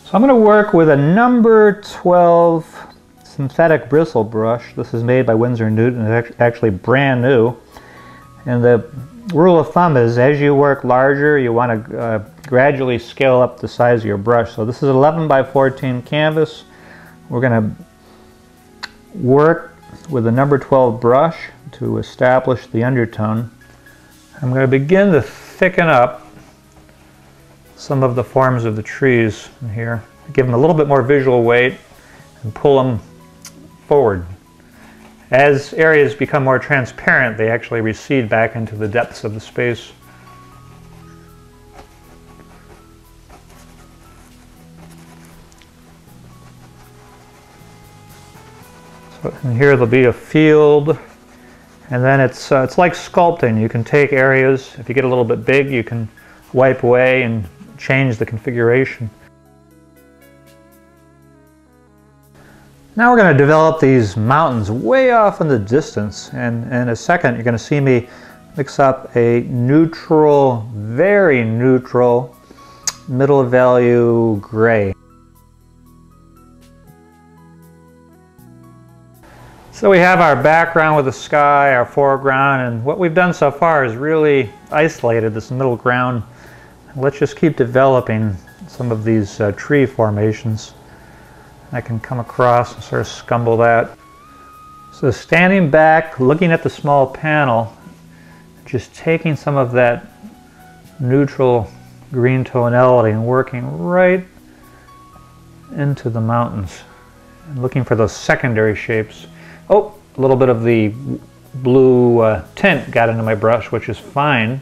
So I'm going to work with a number 12 synthetic bristle brush. This is made by Winsor & Newton. It's actually brand new. And the rule of thumb is as you work larger, you want to gradually scale up the size of your brush. So this is 11 by 14 canvas. We're going to work with a number 12 brush to establish the undertone. I'm going to begin to thicken up some of the forms of the trees in here. Give them a little bit more visual weight and pull them forward. As areas become more transparent, they actually recede back into the depths of the space. So in here there'll be a field, and then it's like sculpting. You can take areas, if you get a little bit big, you can wipe away and change the configuration. Now we're going to develop these mountains way off in the distance, and in a second you're going to see me mix up a neutral, very neutral, middle value gray. So we have our background with the sky, our foreground, and what we've done so far is really isolated this middle ground. Let's just keep developing some of these tree formations. I can come across and sort of scumble that. So standing back, looking at the small panel, just taking some of that neutral green tonality and working right into the mountains, and looking for those secondary shapes. Oh, a little bit of the blue tint got into my brush, which is fine.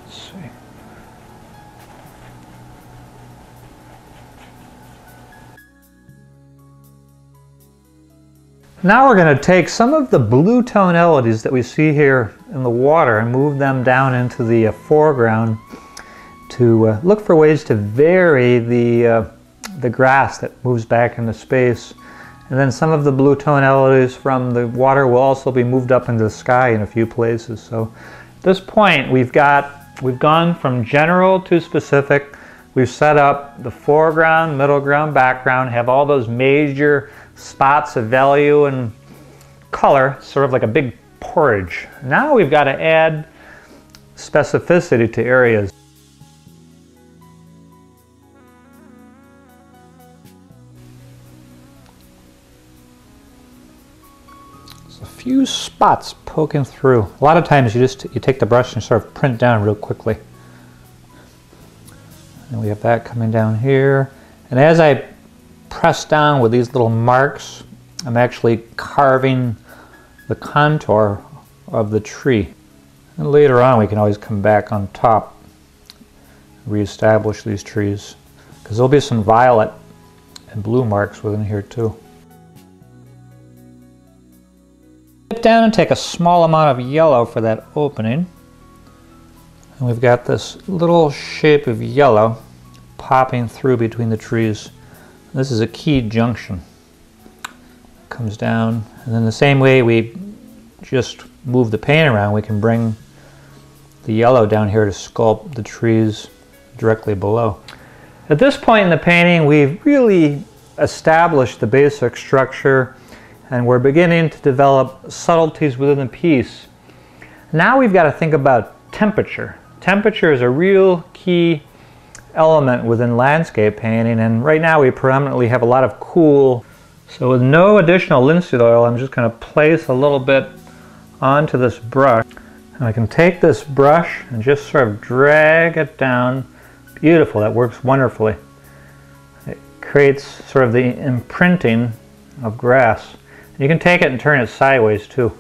Let's see. Now we're going to take some of the blue tonalities that we see here in the water and move them down into the foreground to look for ways to vary the grass that moves back into space. And then some of the blue tonalities from the water will also be moved up into the sky in a few places. So at this point we've gone from general to specific. We've set up the foreground, middle ground, background, have all those major spots of value and color, sort of like a big porridge. Now we've got to add specificity to areas. A few spots poking through. A lot of times you take the brush and sort of print down real quickly. And we have that coming down here. And as I press down with these little marks, I'm actually carving the contour of the tree. And later on we can always come back on top, reestablish these trees, because there'll be some violet and blue marks within here too. Sit down and take a small amount of yellow for that opening. And we've got this little shape of yellow popping through between the trees. This is a key junction. Comes down, and then the same way we just move the paint around, we can bring the yellow down here to sculpt the trees directly below. At this point in the painting, we've really established the basic structure, and we're beginning to develop subtleties within the piece. Now we've got to think about temperature. Temperature is a real key element within landscape painting, and right now we predominantly have a lot of cool. So with no additional linseed oil, I'm just going to place a little bit onto this brush. And I can take this brush and just sort of drag it down. Beautiful, that works wonderfully. It creates sort of the imprinting of grass. You can take it and turn it sideways too.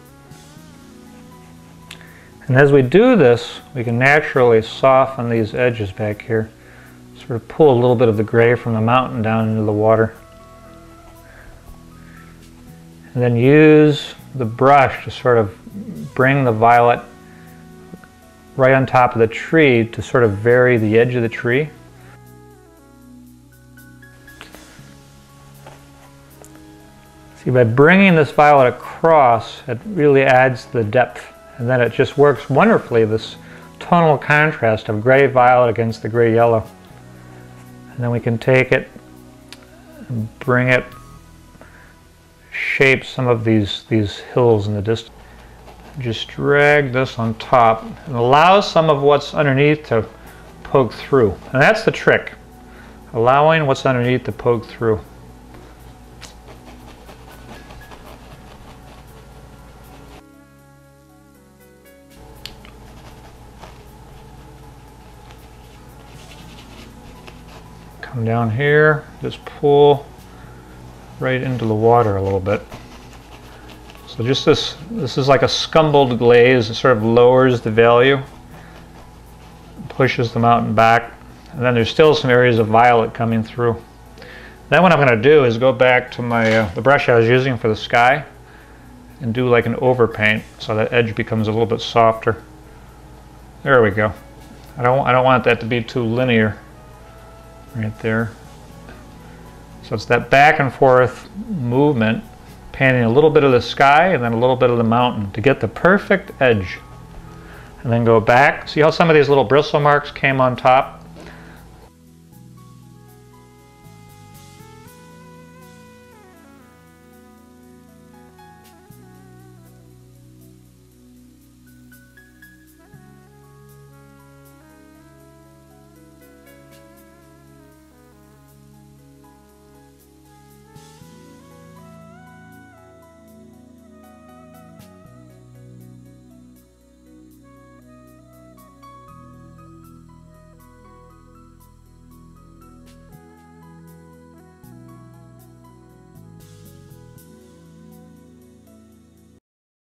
And as we do this, we can naturally soften these edges back here. Sort of pull a little bit of the gray from the mountain down into the water. And then use the brush to sort of bring the violet right on top of the tree to sort of vary the edge of the tree. See, by bringing this violet across, it really adds the depth, and then it just works wonderfully, this tonal contrast of gray violet against the gray yellow. And then we can take it and bring it, shape some of these hills in the distance. Just drag this on top and allow some of what's underneath to poke through. And that's the trick, allowing what's underneath to poke through. Come down here, just pull right into the water a little bit. So just this is like a scumbled glaze. It sort of lowers the value, pushes the mountain back, and then there's still some areas of violet coming through. Then what I'm going to do is go back to my the brush I was using for the sky and do like an overpaint so that edge becomes a little bit softer. There we go. I don't want that to be too linear right there. So it's that back and forth movement, painting a little bit of the sky and then a little bit of the mountain to get the perfect edge. And then go back. See how some of these little bristle marks came on top?